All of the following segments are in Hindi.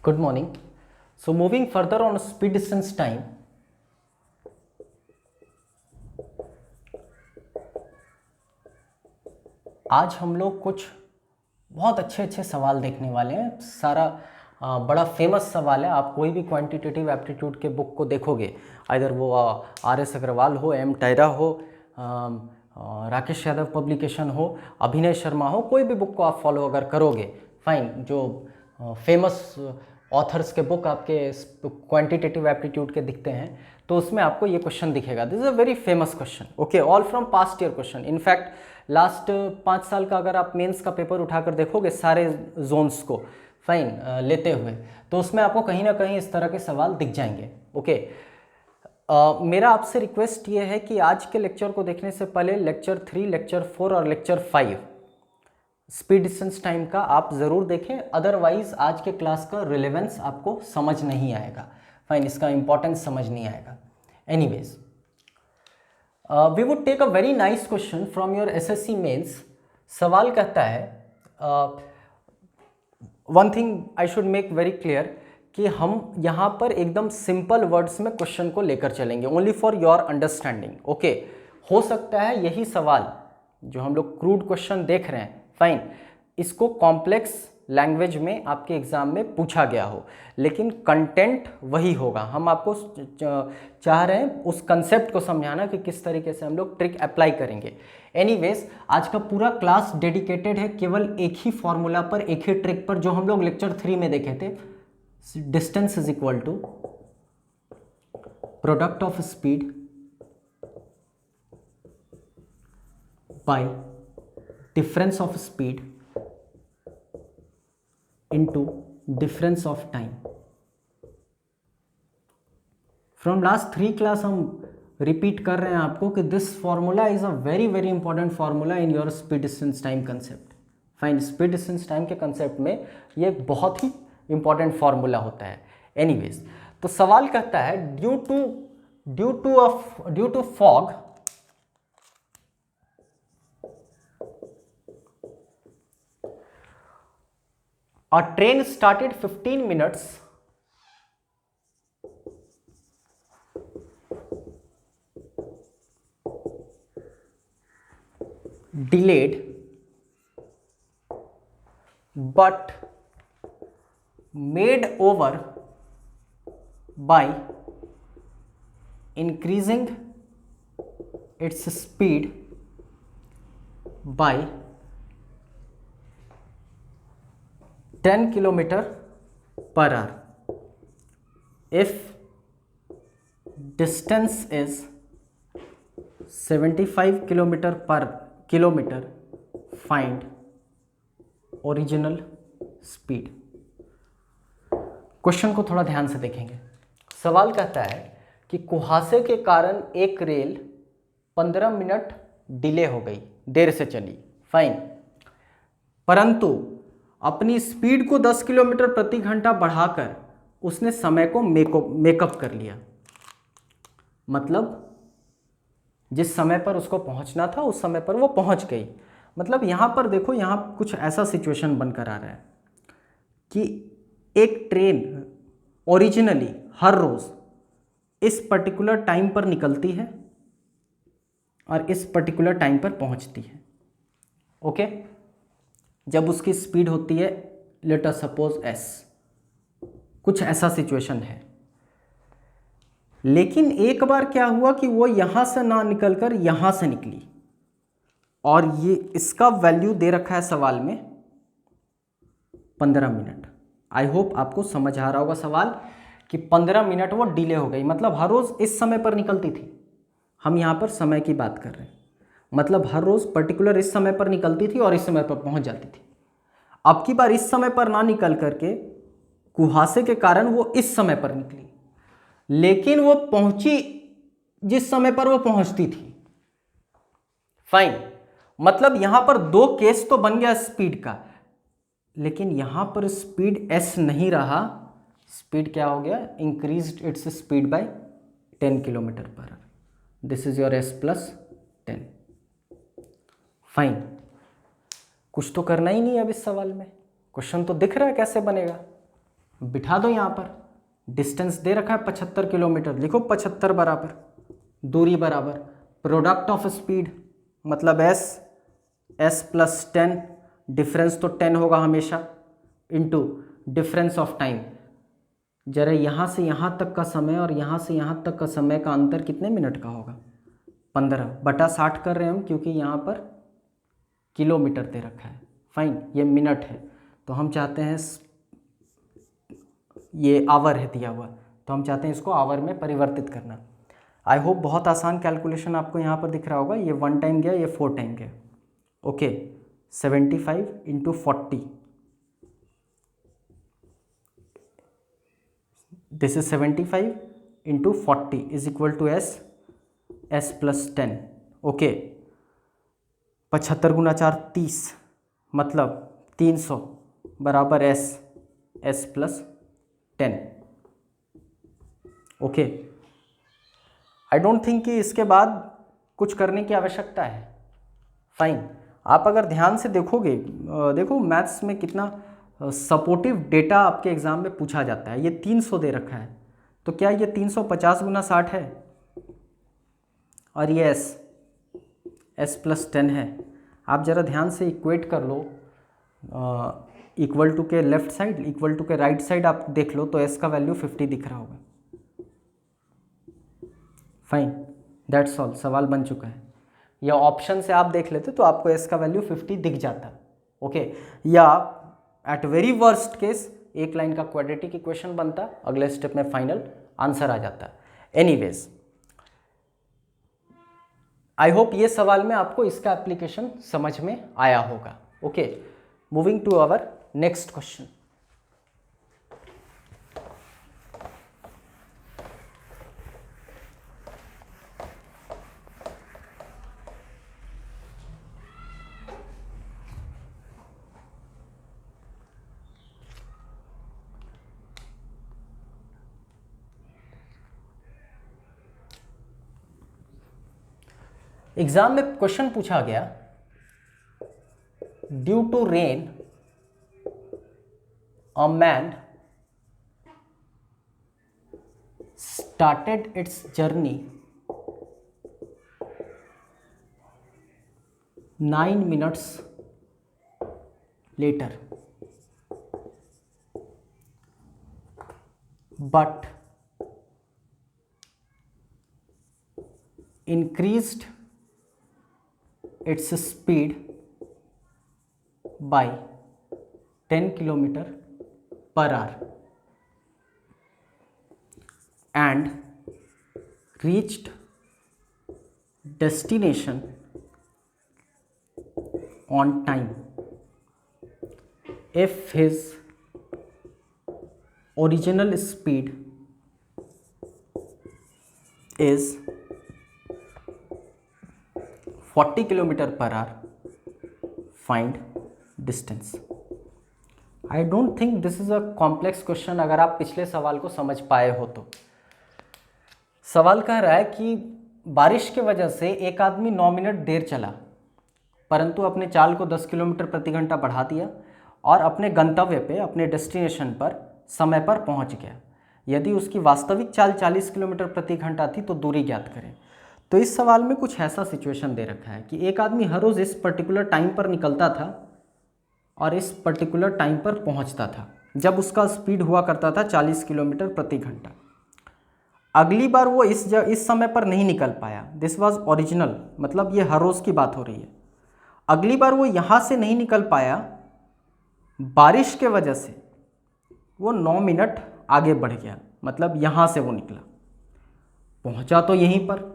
Good morning. So moving further on speed distance time, आज हम लोग कुछ बहुत अच्छे अच्छे सवाल देखने वाले हैं। सारा बड़ा फेमस सवाल है। आप कोई भी क्वांटिटेटिव एप्टीट्यूड के बुक को देखोगे, आइदर वो RS अग्रवाल हो, M टायरा हो, राकेश यादव पब्लिकेशन हो, अभिनय शर्मा हो, कोई भी बुक को आप फॉलो अगर करोगे, फाइन, जो फेमस ऑथर्स के बुक आपके क्वांटिटेटिव एप्टीट्यूड के दिखते हैं, तो उसमें आपको ये क्वेश्चन दिखेगा। This is a very famous question, okay, all from past year question. In fact last 5 साल का अगर आप मेंस का पेपर उठाकर देखोगे सारे जोन्स को, फाइन, लेते हुए, तो उसमें आपको कहीं ना कहीं इस तरह के सवाल दिख जाएंगे, ओके। मेरा आपसे रिक्वेस्ट ये है कि आज के लेक्चर को देखने से पहले लेक्चर 3, लेक्चर 4 और लेक्चर 5 स्पीड डिस्टेंस टाइम का आप ज़रूर देखें, अदरवाइज आज के क्लास का रिलेवेंस आपको समझ नहीं आएगा, फाइन, इसका इंपॉर्टेंस समझ नहीं आएगा। Anyways, we would take a very nice question from your SSC mains. सवाल कहता है, one thing I should make very clear कि हम यहाँ पर एकदम सिंपल वर्ड्स में क्वेश्चन को लेकर चलेंगे, only for your understanding, okay. हो सकता है यही सवाल जो हम लोग क्रूड क्वेश्चन देख रहे हैं, फाइन, इसको कॉम्प्लेक्स लैंग्वेज में आपके एग्जाम में पूछा गया हो, लेकिन कंटेंट वही होगा। हम आपको चाह रहे हैं उस कंसेप्ट को समझाना कि किस तरीके से हम लोग ट्रिक अप्लाई करेंगे। एनीवेज, आज का पूरा क्लास डेडिकेटेड है केवल एक ही फॉर्मूला पर, एक ही ट्रिक पर, जो हम लोग लेक्चर 3 में देखे थे। Distance is equal to product of speed by difference of speed into difference of time। from last 3 class हम रिपीट कर रहे हैं आपको कि this formula is a very very important formula in your speed distance time concept. Fine, speed distance time के कंसेप्ट में ये बहुत ही इंपॉर्टेंट फॉर्मूला होता है। एनीवेज, तो सवाल कहता है due to fog a train started 15 minutes delayed but made over by increasing its speed by 10 kilometer per hour if distance is 75 kilometer per kilometer, find original speed। Question को थोड़ा ध्यान से देखेंगे। सवाल कहता है कि कुहासे के कारण एक रेल 15 मिनट डिले हो गई, देर से चली, फाइन, परंतु अपनी स्पीड को 10 किलोमीटर प्रति घंटा बढ़ाकर उसने समय को मेकअप कर लिया। मतलब जिस समय पर उसको पहुंचना था उस समय पर वो पहुंच गई। मतलब यहाँ पर देखो, यहाँ कुछ ऐसा सिचुएशन बनकर आ रहा है कि एक ट्रेन ओरिजिनली हर रोज़ इस पर्टिकुलर टाइम पर निकलती है और इस पर्टिकुलर टाइम पर पहुंचती है, ओके। जब उसकी स्पीड होती है लेट अस सपोज s, कुछ ऐसा सिचुएशन है। लेकिन एक बार क्या हुआ कि वो यहां से ना निकलकर यहां से निकली, और ये इसका वैल्यू दे रखा है सवाल में 15 मिनट। आई होप आपको समझ आ रहा होगा सवाल कि 15 मिनट वो डिले हो गई, मतलब हर रोज इस समय पर निकलती थी। हम यहां पर समय की बात कर रहे हैं, मतलब हर रोज पर्टिकुलर इस समय पर निकलती थी और इस समय पर पहुंच जाती थी। अब की बार इस समय पर ना निकल करके कुहासे के कारण वो इस समय पर निकली, लेकिन वो पहुंची जिस समय पर वो पहुंचती थी, फाइन। मतलब यहां पर 2 केस तो बन गया स्पीड का, लेकिन यहां पर स्पीड s नहीं रहा, स्पीड क्या हो गया, increased its speed bye 10 kilometre per our. This is your s plus 10, fine. कुछ तो करना ही नहीं है अब इस सवाल में, क्वेश्चन तो दिख रहा है कैसे बनेगा, बिठा दो यहाँ पर, डिस्टेंस दे रखा है 75 किलोमीटर, लिखो 75 बराबर दूरी बराबर प्रोडक्ट ऑफ स्पीड मतलब एस प्लस 10, डिफरेंस तो 10 होगा हमेशा, इनटू डिफरेंस ऑफ टाइम। जरा यहाँ से यहाँ तक का समय और यहाँ से यहाँ तक का समय का अंतर कितने मिनट का होगा? 15/60 कर रहे हैं हम, क्योंकि यहाँ पर किलोमीटर दे रखा है। फाइन, ये मिनट है तो हम चाहते हैं, ये आवर है दिया हुआ तो हम चाहते हैं इसको आवर में परिवर्तित करना। आई होप बहुत आसान कैलकुलेशन आपको यहाँ पर दिख रहा होगा। ये 1 टाइम गया, ये 4 टाइम गया। Okay, 75 × 40, this is 75 × 40 is equal to S plus 10। Okay, 75 × 4 30, मतलब 300 बराबर S plus 10। Okay, I don't think कि इसके बाद कुछ करने की आवश्यकता है। फाइन, आप अगर ध्यान से देखोगे, देखो मैथ्स में कितना सपोर्टिव डेटा आपके एग्जाम में पूछा जाता है। ये 300 दे रखा है तो क्या ये 350 × 60 है? और ये एस प्लस 10 है। आप ज़रा ध्यान से इक्वेट कर लो, इक्वल टू के लेफ्ट साइड, इक्वल टू के राइट साइड आप देख लो तो एस का वैल्यू 50 दिख रहा होगा। फाइन, दैट्स ऑल, सवाल बन चुका है। या ऑप्शन से आप देख लेते तो आपको एस का वैल्यू 50 दिख जाता। ओके, या एट वेरी वर्स्ट केस एक लाइन का क्वाड्रेटिक इक्वेशन बनता, अगले स्टेप में फाइनल आंसर आ जाता। एनीवेज, आई होप ये सवाल में आपको इसका एप्लीकेशन समझ में आया होगा। Okay, moving to our next question. Exam में क्वेश्चन पूछा गया, due to rain a man started its journey 9 minutes later, but increased its speed by 10 km/h and reached destination on time if his original speed is 40 km/h, find distance। I don't think this is a complex question अगर आप पिछले सवाल को समझ पाए हो तो। सवाल कह रहा है कि बारिश के वजह से एक आदमी 9 मिनट देर चला, परंतु अपने चाल को 10 किलोमीटर प्रति घंटा बढ़ा दिया और अपने गंतव्य पे, अपने डेस्टिनेशन पर समय पर पहुंच गया। यदि उसकी वास्तविक चाल 40 किलोमीटर प्रति घंटा थी तो दूरी ज्ञात करें। तो इस सवाल में कुछ ऐसा सिचुएशन दे रखा है कि एक आदमी हर रोज़ इस पर्टिकुलर टाइम पर निकलता था और इस पर्टिकुलर टाइम पर पहुंचता था, जब उसका स्पीड हुआ करता था 40 किलोमीटर प्रति घंटा। अगली बार वो इस समय पर नहीं निकल पाया, दिस वाज ओरिजिनल, मतलब ये हर रोज़ की बात हो रही है। अगली बार वो यहाँ से नहीं निकल पाया, बारिश के वजह से वो 9 मिनट आगे बढ़ गया, मतलब यहाँ से वो निकला, पहुँचा तो यहीं पर।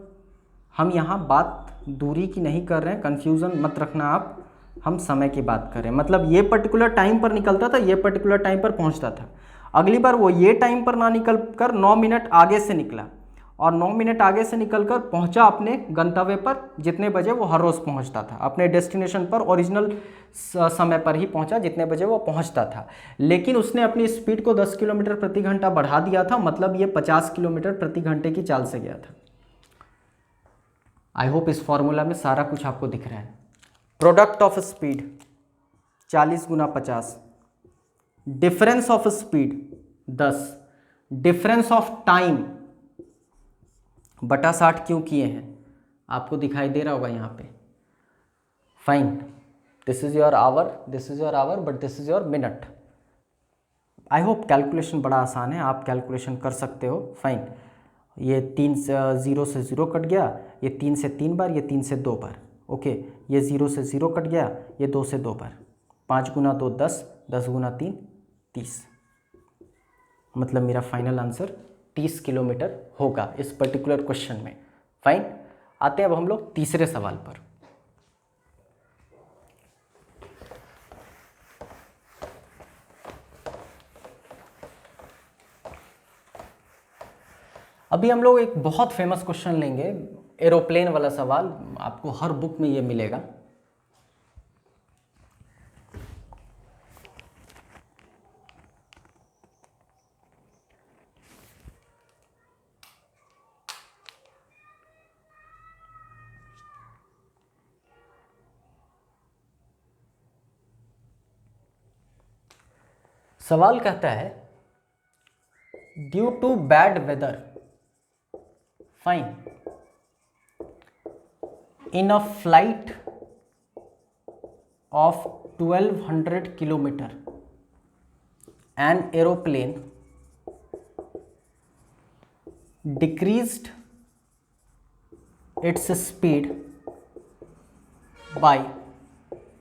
हम यहाँ बात दूरी की नहीं कर रहे हैं, कन्फ्यूज़न मत रखना आप, हम समय की बात कर रहे हैं। मतलब ये पर्टिकुलर टाइम पर निकलता था, ये पर्टिकुलर टाइम पर पहुँचता था। अगली बार वो ये टाइम पर ना निकल कर 9 मिनट आगे से निकला और 9 मिनट आगे से निकलकर पहुंचा अपने गंतव्य पर, जितने बजे वो हर रोज़ पहुंचता था। अपने डेस्टिनेशन पर ओरिजिनल समय पर ही पहुंचा जितने बजे वो पहुंचता था, लेकिन उसने अपनी स्पीड को 10 किलोमीटर प्रति घंटा बढ़ा दिया था, मतलब ये 50 किलोमीटर प्रति घंटे की चाल से गया था। आई होप इस फॉर्मूला में सारा कुछ आपको दिख रहा है। Product of speed 40 × 50, difference of speed 10 difference of time बटा 60 क्यों किए हैं, आपको दिखाई दे रहा होगा यहाँ पे। Fine, this is your hour, this is your hour, but this is your minute. I hope calculation बड़ा आसान है, आप कैलकुलेशन कर सकते हो। फाइन, ये 3 से 0 से 0 कट गया, ये 3 से 3 बार, ये 3 से 2 बार। ओके, ये 0 से 0 कट गया, ये 2 से 2 बार। 5 गुना 2 10, 10 गुना 3 30। मतलब मेरा फाइनल आंसर 30 किलोमीटर होगा इस पर्टिकुलर क्वेश्चन में। फाइन, आते हैं अब हम लोग तीसरे सवाल पर। अभी हम लोग एक बहुत फेमस क्वेश्चन लेंगे, एरोप्लेन वाला सवाल, आपको हर बुक में ये मिलेगा। सवाल कहता है, due to bad weather, fine, in a flight of 1200 kilometer, an aeroplane decreased its speed by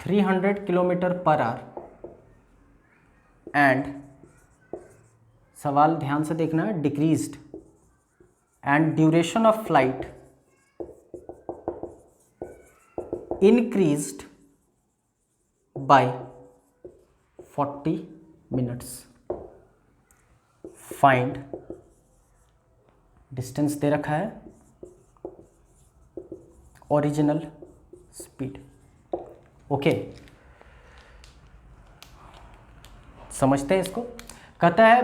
300 kilometer per hour and, सवाल ध्यान से देखना है, decreased and duration of flight increased by 40 minutes. Find distance दे रखा है, ओरिजिनल स्पीड। ओके, समझते हैं इसको। कहता है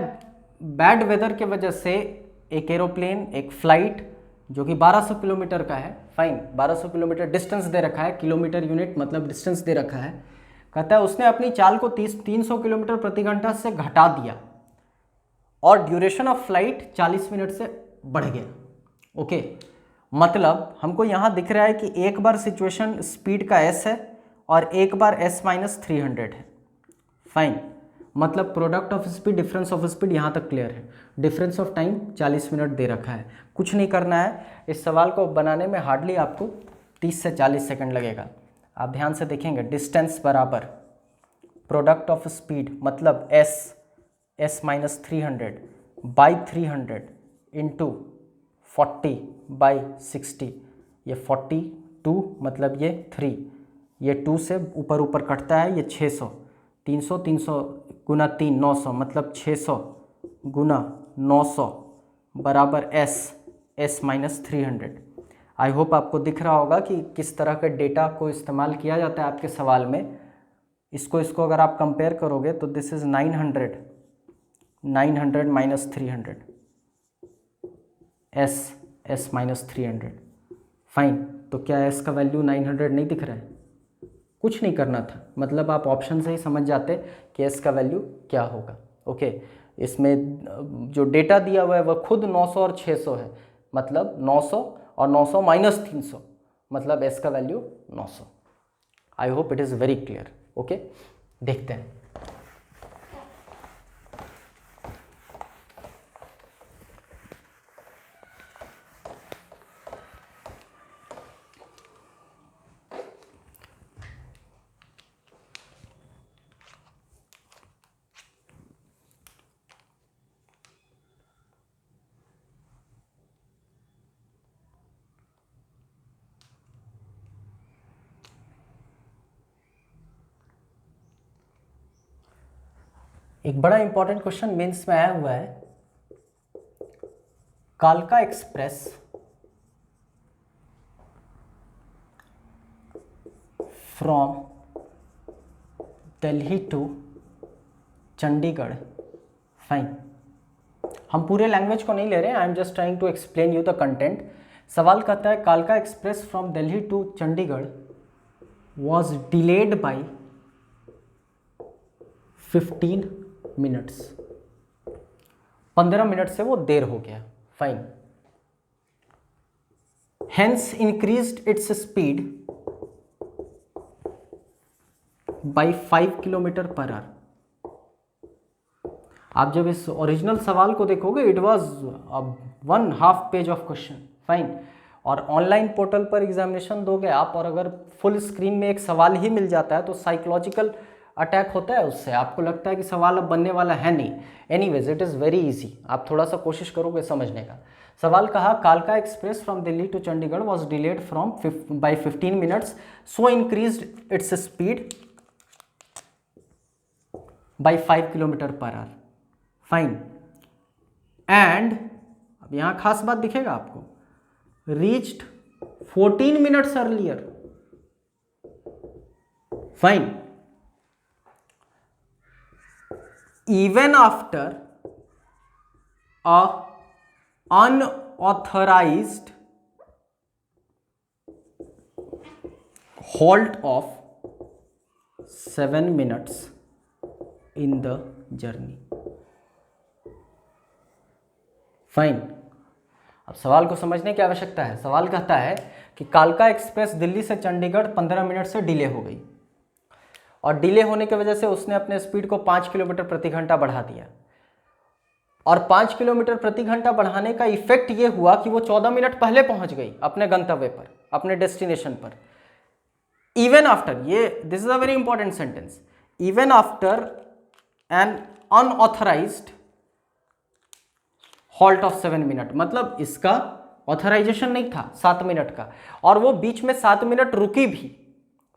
बैड वेदर के वजह से एक एरोप्लेन, एक फ्लाइट जो कि 1200 किलोमीटर का है, फाइन, 1200 किलोमीटर डिस्टेंस दे रखा है, किलोमीटर यूनिट मतलब डिस्टेंस दे रखा है। कहता है उसने अपनी चाल को 300 किलोमीटर प्रति घंटा से घटा दिया और ड्यूरेशन ऑफ फ्लाइट 40 मिनट से बढ़ गया। ओके, मतलब हमको यहाँ दिख रहा है कि एक बार सिचुएशन स्पीड का एस है और एक बार एस माइनस 300 है। फाइन, मतलब product of speed, difference of speed यहाँ तक क्लियर है। डिफरेंस ऑफ टाइम 40 मिनट दे रखा है। कुछ नहीं करना है, इस सवाल को बनाने में हार्डली आपको 30 से 40 सेकंड लगेगा। आप ध्यान से देखेंगे, डिस्टेंस बराबर प्रोडक्ट ऑफ स्पीड मतलब S minus 300 by 300 into 40 by 60, ये 42 मतलब ये 3, ये 2 से ऊपर ऊपर कटता है, ये 600, 300 गुना 3 900 मतलब 600 गुना 900 बराबर एस माइनस 300। आई होप आपको दिख रहा होगा कि किस तरह के डेटा को इस्तेमाल किया जाता है आपके सवाल में। इसको अगर आप कंपेयर करोगे तो this is 900 minus 300, S minus 300। Fine, तो क्या एस का वैल्यू 900 नहीं दिख रहा है? कुछ नहीं करना था, मतलब आप ऑप्शन से ही समझ जाते कि एस का वैल्यू क्या होगा। ओके, इसमें जो डेटा दिया हुआ है वह खुद 900 और 600 है, मतलब 900 और 900 माइनस 300 मतलब एस का value 900। I hope it is very clear. Okay, देखते हैं। एक बड़ा इंपॉर्टेंट क्वेश्चन मेंस में आया हुआ है, कालका express from Delhi to Chandigarh. Fine, हम पूरे लैंग्वेज को नहीं ले रहे हैं, I am just trying to explain you the content. सवाल कहता है कालका express from Delhi to Chandigarh was delayed by 15 minutes। 15 minute से वो देर हो गया। Fine. Hence increased its speed by 5 kilometre per hour. आप जब इस ओरिजिनल सवाल को देखोगे it was 1/2 page of question. Fine. और ऑनलाइन पोर्टल पर एग्जामिनेशन दोगे आप और अगर फुल स्क्रीन में एक सवाल ही मिल जाता है तो साइकोलॉजिकल अटैक होता है उससे, आपको लगता है कि सवाल अब बनने वाला है नहीं। Anyways it is very easy, आप थोड़ा सा कोशिश करोगे समझने का। सवाल कहा कालका express from Delhi to Chandigarh was delayed from by 15 minutes, so increased its speed by 5 kilometre per hour. Fine. And अब यहां खास बात दिखेगा आपको, reached 14 minutes earlier. Fine. Even after a unauthorized halt of 7 minutes in the journey। Fine. अब सवाल को समझने की आवश्यकता है। सवाल कहता है कि कालका एक्सप्रेस दिल्ली से चंडीगढ़ 15 मिनट से डिले हो गई और डिले होने की वजह से उसने अपने स्पीड को 5 किलोमीटर प्रति घंटा बढ़ा दिया और 5 किलोमीटर प्रति घंटा बढ़ाने का इफेक्ट ये हुआ कि वो 14 मिनट पहले पहुंच गई अपने गंतव्य पर, अपने डेस्टिनेशन पर। इवन आफ्टर, ये this is a very important sentence, even after an unauthorised halt of 7 minute, मतलब इसका ऑथराइजेशन नहीं था 7 मिनट का और वो बीच में 7 मिनट रुकी भी।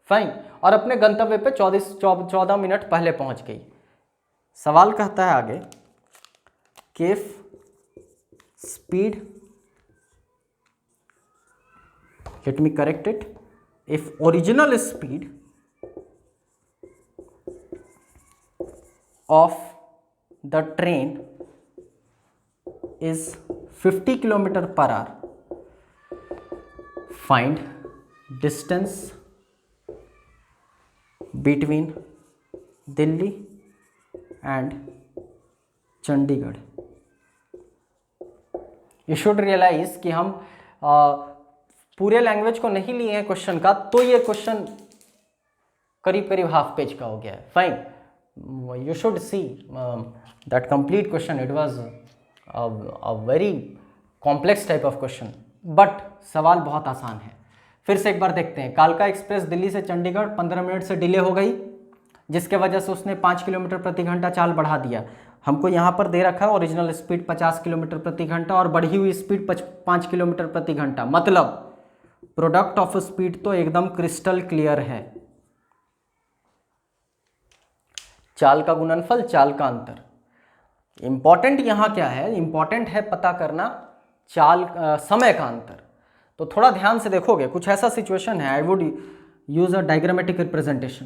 फाइन। और अपने गंतव्य पे 14 मिनट पहले पहुंच गई। सवाल कहता है आगे कि speed, let me correct it, if original speed of the train is 50 kilometer per hour, find distance between Delhi and Chandigarh। You should realize कि हम पूरे लैंग्वेज को नहीं लिए हैं क्वेश्चन का, तो ये क्वेश्चन करीब करीब हाफ पेज का हो गया है। Fine. You should see that complete question. It was a very complex type of question, but सवाल बहुत आसान है। फिर से एक बार देखते हैं। कालका एक्सप्रेस दिल्ली से चंडीगढ़ 15 मिनट से डिले हो गई, जिसके वजह से उसने 5 किलोमीटर प्रति घंटा चाल बढ़ा दिया। हमको यहाँ पर दे रखा है ओरिजिनल स्पीड 50 किलोमीटर प्रति घंटा और बढ़ी हुई स्पीड 5 किलोमीटर प्रति घंटा, मतलब प्रोडक्ट ऑफ स्पीड तो एकदम क्रिस्टल क्लियर है। चाल का गुणनफल, चाल का अंतर। इंपॉर्टेंट यहाँ क्या है? इंपॉर्टेंट है पता करना चाल समय का अंतर। तो थोड़ा ध्यान से देखोगे, कुछ ऐसा सिचुएशन है, I would use a diagrammatic representation,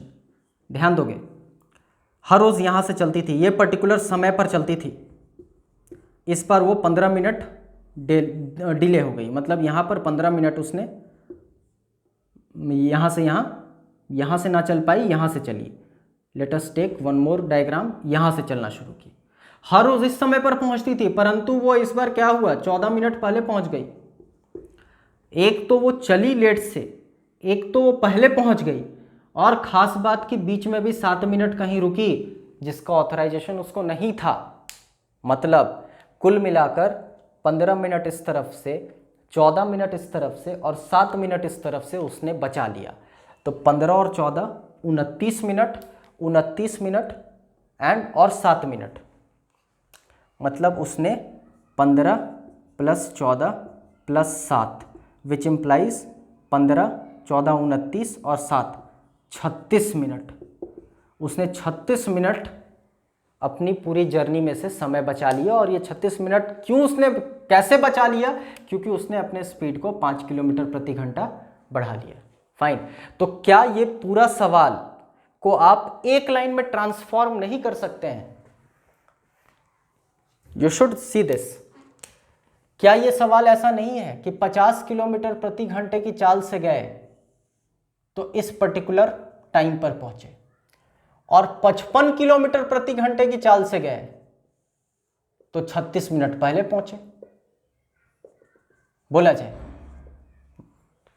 ध्यान दोगे। हर रोज यहाँ से चलती थी, ये पर्टिकुलर समय पर चलती थी, इस पर वो 15 मिनट डिले हो गई, मतलब यहाँ पर 15 मिनट उसने यहाँ से ना चल पाई, यहाँ से चली। Let us take one more diagram, यहाँ से चलना शुरू की। हर रोज इस समय पर पहुंचती थी, परंतु वो इस बार क्या हुआ, 14 मिनट पहले पहुंच गई। एक तो वो चली लेट से, एक तो वो पहले पहुंच गई, और खास बात कि बीच में भी 7 मिनट कहीं रुकी, जिसका ऑथराइजेशन उसको नहीं था। मतलब कुल मिलाकर 15 मिनट इस तरफ से, 14 मिनट इस तरफ से और 7 मिनट इस तरफ से उसने बचा लिया। तो 15 और 14 29 मिनट, 29 मिनट एंड और 7 मिनट, मतलब उसने 15 + 14 + 7 विच इम्प्लाइज 15, 14, 29 और 7 36 मिनट। उसने 36 मिनट अपनी पूरी जर्नी में से समय बचा लिया। और ये 36 मिनट क्यों उसने, कैसे बचा लिया? क्योंकि उसने अपने स्पीड को 5 किलोमीटर प्रति घंटा बढ़ा लिया। फाइन। तो क्या ये पूरा सवाल को आप एक लाइन में ट्रांसफॉर्म नहीं कर सकते हैं? You should see this. क्या ये सवाल ऐसा नहीं है कि 50 किलोमीटर प्रति घंटे की चाल से गए तो इस पर्टिकुलर टाइम पर पहुंचे, और 55 किलोमीटर प्रति घंटे की चाल से गए तो 36 मिनट पहले पहुंचे, बोला जाए।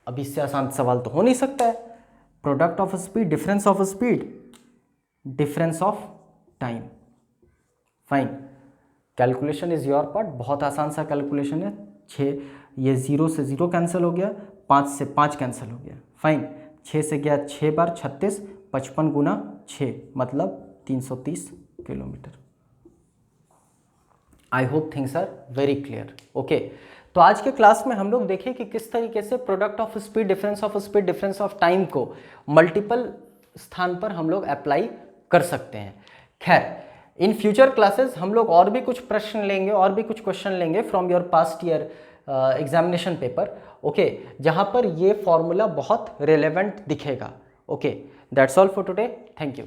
अब इससे आसान सवाल तो हो नहीं सकता है। Product of speed, difference of speed, difference of time. Fine, calculation is your part. बहुत आसान सा कैलकुलेशन है। 6, ये 0 से 0 कैंसिल हो गया, 5 से 5 कैंसिल हो गया। फाइन, 6 से गया 6 बार 36, 55 गुना 6 मतलब 330 kilometre. I hope things are very clear. Okay, तो आज के क्लास में हम लोग देखें कि किस तरीके से product of speed, difference of speed, difference of time को मल्टीपल स्थान पर हम लोग अप्लाई कर सकते हैं। खैर, इन फ्यूचर क्लासेस हम लोग और भी कुछ प्रश्न लेंगे, और भी कुछ क्वेश्चन लेंगे from your past year examination paper. Okay, जहां पर ये फॉर्मूला बहुत रिलेवेंट दिखेगा। Okay, that's all for today. Thank you.